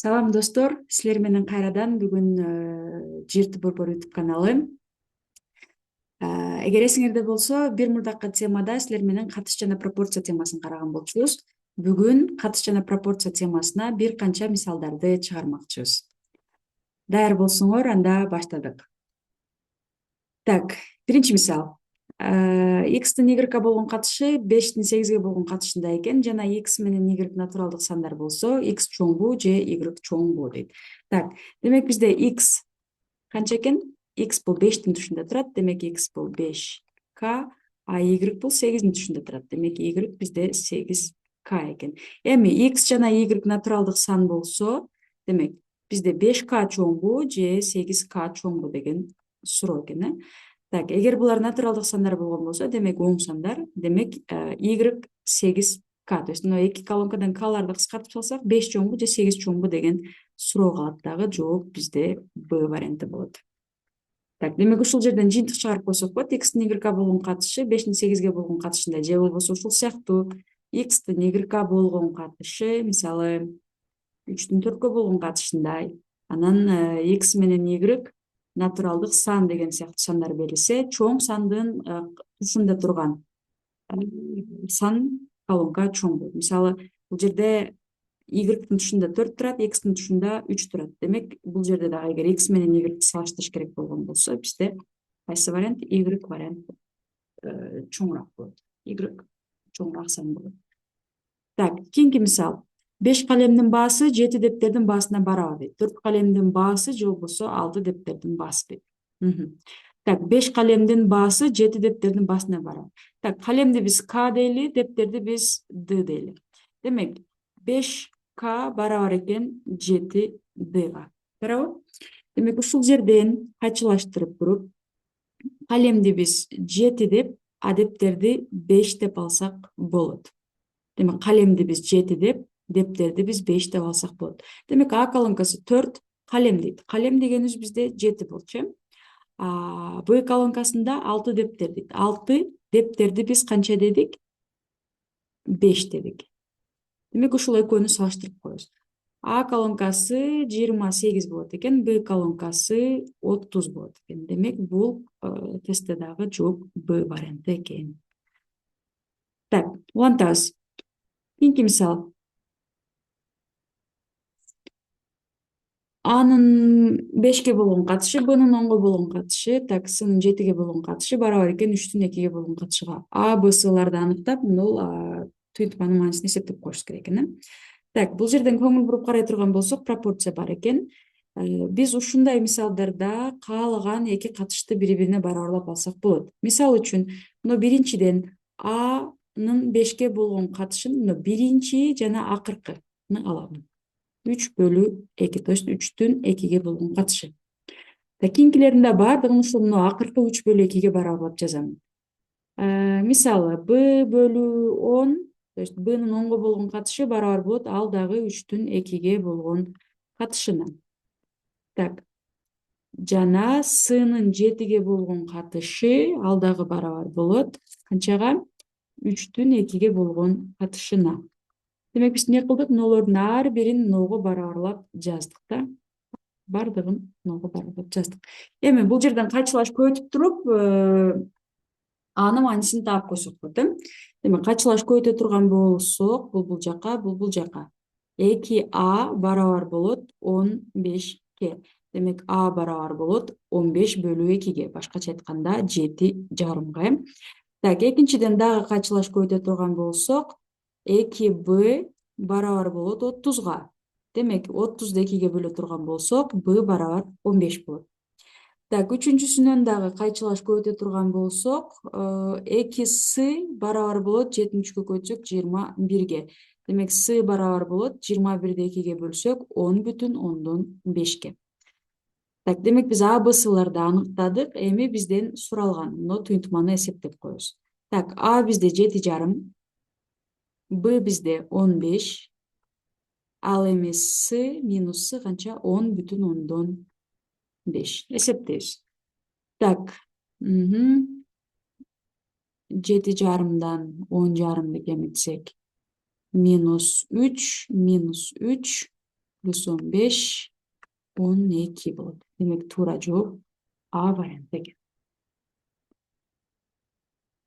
Салам достор, силер менен кайрадан бүгүн Жирти Борбор YouTube каналы. Эгер эсиңерде болсо, бир мурдакы темада силер менен катыш жана пропорция темасын караган болчубуз. Бүгүн катыш жана пропорция темасына бир канча мисалдарды чыгармакчыбыз. Даяр болсоңор, анда баштадык. Так, биринчи мисал. X'тин Y болгон катышы 5тин 8ге болгон катышында экен жана X менен Y натуралдык сандар болсо, X чоңбу же Y чоңбу дейт. Так, демек бизде X канча экен? X бул 5тин түшүндө турат, демек X бул 5K, а Y бул 8тин түшүндө турат, демек Y бизде 8K экен. Эми X жана Y натуралдык сан болсо, демек бизде 5K чоңбу же 8K чоңбу деген суроо экен. Так, эгер булар натуралдык сандар болгон болсо, демек оң сандар, демек Y 8K. То есть, эки колонкадан K'ларды кыскартып салсак, 5 чоңбу же 8 чоңбу деген суроо калат дагы. Жооп бизде Б варианты болот. Так, демек ушул жерден жыйынтык чыгарып койсок болот. X'тин Y болгон катышы 5тин 8ге болгон катышында же болбосо ушул сыяктуу X'тин Y болгон катышы, мисалы 3тин 4кө болгон катышындай. Анан X менен Y натуралдык сан деген сыяктуу сандар берилсе, чоң сандын тушунда турган сан колонка чоң болот. Мисалы, бул жерде Y-тин тушунда 4 турат, X-тин тушунда 3 турат. Демек, бул жерде дагы эгер X менен Y салыштырыш керек болгон болсо, бизде кайсы вариант? Y вариант чоңураак болот. Y чоңураак сан болот. Так, кийинки мисал. 5 калемдин баасы 7 дептердин баасына барабар дейт. 4 калемдин баасы же болбосо 6 дептердин баасы дейт. Так, 5 калемдин баасы 7 дептердин баасына барабар. Так, калемди биз К дейли, дептерди биз Д дейли. Демек, 5К барабар экен 7Дга. Туурабы? Демек, ушул жерден кайчылаштырып туруп, калемди биз 7 деп, а дептерди 5 деп алсак болот. Демек, калемди биз 7 деп, дептерди биз 5 деп алсак болот. Демек, А колонкасы 4 калем дейт. Калем дегенибиз бизде 7 болчу. Б колонкасында 6 дептер дейт. 6 дептерди биз канча дедик? 5 дедик. Демек, ушул экөөнү салыштырып коебуз. А колонкасы 28 болот экен, Б колонкасы 30 болот экен. Демек, бул тестте дагы жооп Б варианты экен. Так, улантабыз. Кийинки мисал. A'нын 5ке болгон катышы, Б'нын 10го болгон катышы, так, S'нын 7ге болгон катышы барабар экен 3түн 2ге болгон катышыга. А, Б, S'ларды аныктап, бул туюнтманын маанисин эсептеп коюш керек экен. Так, бул жерден көңүл буруп карай турган болсок, пропорция бар экен. Биз ушундай мисалдарда каалаган эки катышты бири-бирине барабарлап алсак болот. Мисал үчүн, биринчиден A'нын 5ке болгон катышын, биринчи жана акыркыны алам. 3/2, то есть 3түн 2ге болгон катышы. Кийинкилеринде баардыгын ушул акыркы 3/2ге барабарлап жазам. Мисалы, B бөлү 10, то есть B'нын 10го болгон катышы барабар болот ал дагы 3түн 2ге болгон катышына. Так, жана S'нын 7ге болгон катышы ал дагы барабар болот канчага? 3түн 2ге болгон катышына. Демек, биз эмне кылдык? Нолордун ар бирин нолго барабарлап жаздык да. Бардыгын нолго барабарлап жаздык. Эми бул жерден кайчылаш көбөйтүп туруп, A'нын маанисин таап койсок болот. Демек, кайчылаш көбөйтө турган болсок, бул жака, бул жака. 2A барабар болот 15ке. Демек, А барабар болот 15/2ге. Башкача айтканда 7,5га. Так, экинчиден дагы кайчылаш көбөйтө турган болсок, 2B барабар болот 30га. Демек, 30ду 2ге бөлө турган болсок, B барабар 15 болот. Так, үчүнчүсүнөн дагы кайчылаш көбөйтө турган болсок, 2S барабар болот 7-кө көбөйтсөк 21ге. Демек, S барабар болот 21ди 2ге бөлсөк 10,5ке. Так, демек, биз А, Б, S'ларды аныктадык. Эми бизден суралган туюнтманы эсептеп коебуз. Так, А бизде 7,5, Б бизде 15, ал эми С минус С канча? 10,5. Эсептейбиз. Так, 7,5дан 10,5ды кемитсек, минус 3, плюс 15 12 болот. Демек туура жооп А варианты экен.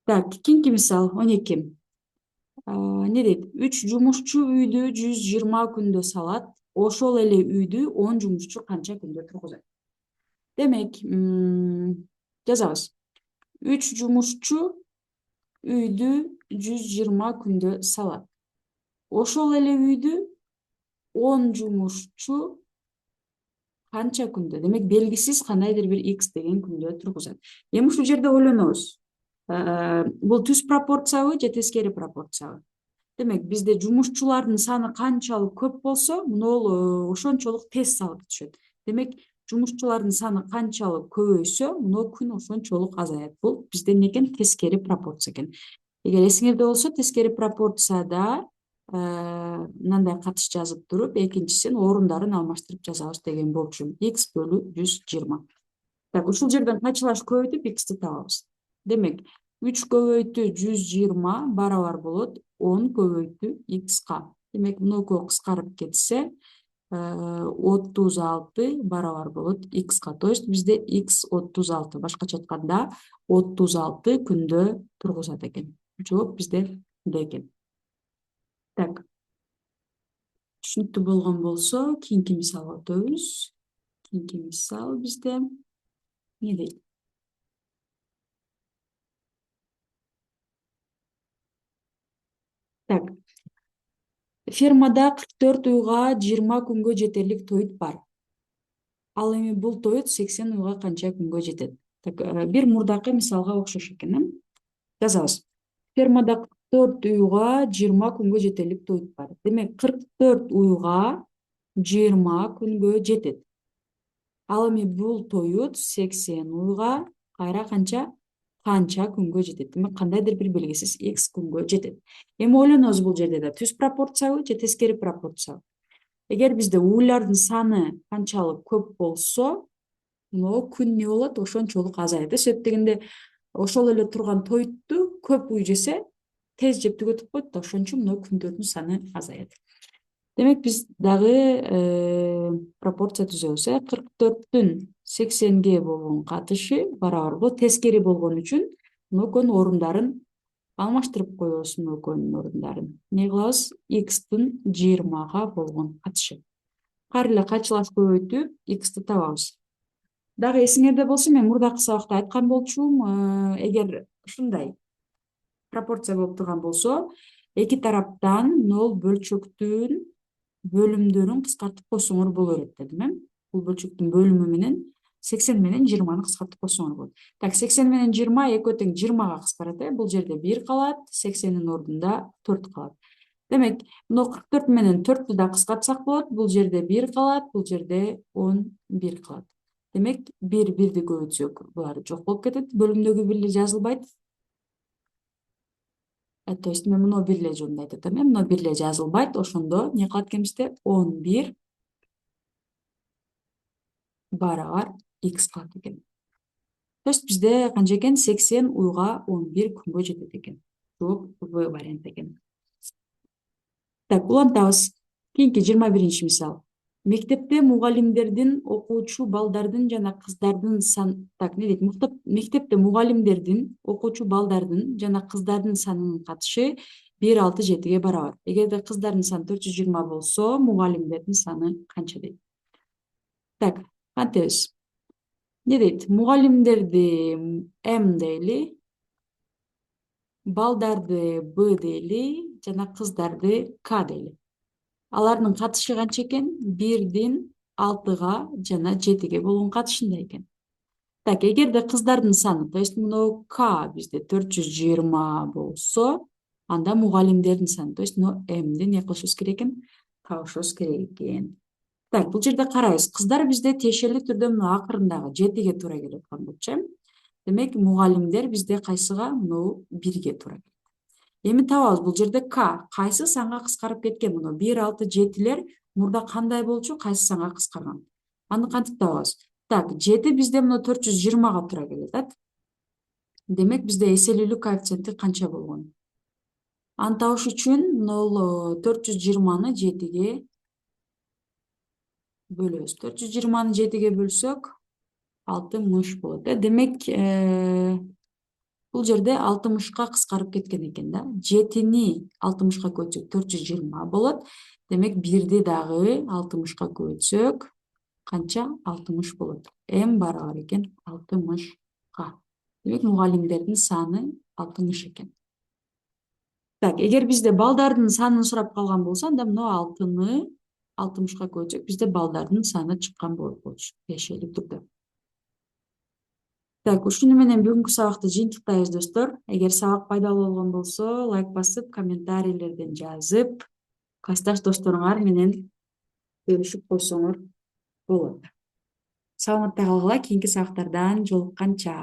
Так, кийинки мисал 12. Не дейт? 3 жумушчу үйдү 120 күндө салат. Ошол эле үйдү 10 жумушчу канча күндө тургузат? Демек, жазабыз. 3 жумушчу үйдү 120 күндө салат. Ошол эле үйдү 10 жумушчу канча күндө? Демек, белгисиз кандайдыр бир X деген күндө тургузат. Эми ушул жерде ойлонобуз. Бул түз пропорциябы же тескери пропорциябы? Демек, бизде жумушчулардын саны канчалык көп болсо, могул ошончолук тез салып түшөт. Демек, жумушчулардын саны канчалык көбөйсө, могу күн ошончолук азаят. Бул бизде эмне экен? Тескери пропорция экен. Эгер эсиңерде болсо, тескери пропорцияда мындай катыш жазып туруп, экинчисин орундарын алмаштырып жазабыз деген болчу. X бөлү 120. Так, ушул жерден кайчылаш көбөйтүп X'ти табабыз. Демек, 3 көбөйтүү 120 барабар болот 10 көбөйтүү X'ка. Демек, мыноку кыскарып кетсе, 36 барабар болот X'ка. То есть бизде X 36. Башкача айтканда, 36 күндө тургузат экен. Жооп бизде Д экен. Так. Түшүнүктүү болгон болсо, кийинки мисалга өтөбүз. Кийинки мисал бизде эмне дейт? Так. Фермада 44 уйга 20 күнгө жетерлик тоют бар. Ал эми бул тоют 80 уйга канча күнгө жетет? Так, бир мурдакы мисалга окшош экен. Жазабыз. Фермада 44 уйга 20 күнгө жетерлик тоют бар. Демек, 44 уйга 20 күнгө жетет. Ал эми бул тоют 80 уйга кайра канча күнгө жетет. Демек, кандайдыр бир белгисиз X күнгө жетет. Эми ойлонобуз, бул жерде да түз пропорциябы же тескери пропорциябы? Эгер бизде уйлардын саны канчалык көп болсо, могу күн эмне болот? Ошончолук азаят. Себеп дегенде, ошол эле турган тоютту көп уй жесе, тез жеп түгөтүп коет да, ошон үчүн мына күндөрдүн саны азаят. Демек, биз дагы пропорция түзөбүз. 44-түн 80ге болгон катышы барабар болот. Тескери болгон үчүн мыноконун орундарын алмаштырып коебуз. Мыноконун орундарын эмне кылабыз? X-тин 20га болгон катышы. Кайра эле кайчылаш көбөйтүп X-ти табабыз. Дагы эсиңерде болсо, мен мурдакы сабакта айткан болчумун, эгер ушундай пропорция болуп турган болсо, эки тараптан 0 бөлчөктүн бөлүмдөрүн кыскартып койсоңор боло берет дедим. Бул бөлчөктүн бөлүмү менен 80 менен 20-ны кыскартып койсоңор болот. Так, 80 менен 20 экөө тең 20га кыскарат. Бул жерде 1 калат, 80-ин ордунда 4 калат. Демек, мына 44 менен 4-тү да кыскартсак болот. Бул жерде 1 калат, бул жерде 11 калат. Демек, 1-1-ди көбөйтсөк, булар жок болуп кетет. Бөлүмдөгү бирлер жазылбайт. То есть мен мына бирле жөнүндө айтып атам. Мына бирле жазылбайт. Ошондо эмне калат экен бизде? 11 барабар X калат экен. То есть бизде канча экен? 80 уйга 11 күнгө жетет экен. Жооп В вариант экен. Так, улантабыз. Кийинки 21-чи мисал. Мектепте мугалимдердин окуучу балдардын жана кыздардын так, не дейт? Мектепте мугалимдердин окуучу балдардын жана кыздардын санынын катышы 1,6,7-ге барабар. Эгерде кыздардын саны 420 болсо, мугалимдердин саны канча дейт? Так, кантебиз? Не дейт? Мугалимдерди М дейли, балдарды Б дейли, жана кыздарды К дейли. Алардын катышы канча экен? 1-дин 6-га жана 7-ге болгон катышында экен. Так, эгерде кыздардын саны, то есть мына К бизде 420 болсо, анда мугалимдердин саны, то есть мына Мди эмне кылышыбыз керек экен? Табышыбыз керек экен. Так, бул жерде карайбыз. Кыздар бизде тиешелүү түрдө мына акырындагы 7-ге туура келип аткан болчу. Демек, мугалимдер бизде кайсыга? Мына 1-ге туура келет. Эми табабыз, бул жерде К кайсы санга кыскарып кеткен? Мына 1,6,7-лер мурда кандай болчу? Кайсы санга кыскарган? Аны кантип табабыз? Так, 7 бизде мына 420-га туура келет. Демек, бизде эселүүлүк коэффициенти канча болгон? Аны табыш үчүн 420-ны 7-ге бөлөбүз. 420-ны 7-ге бөлсөк 60 болот. Демек, бул жерде 60-ка кыскарып кеткен экен да. 7-ни 60-ка көчсөк 420 болот. Демек, 1-ди дагы 60-ка көчсөк канча? 60 болот. М барабар экен 60-ка. Демек, мугалимдердин саны 60 экен. Так, эгер бизде балдардын санын сурап калган болсо, анда мына 6-ны 60-ка көчсөк, бизде балдардын саны чыккан болот болчу, тиешелүү түрдө. Так, ушуну менен бүгүнкү сабакты жыйынтыктайбыз достор. Эгер сабак пайдалуу болгон болсо, лайк басып, комментарийлерден жазып, классташ досторуңар менен бөлүшүп койсоңор болот. Саламатта калгыла, кийинки сабактардан жолукканча.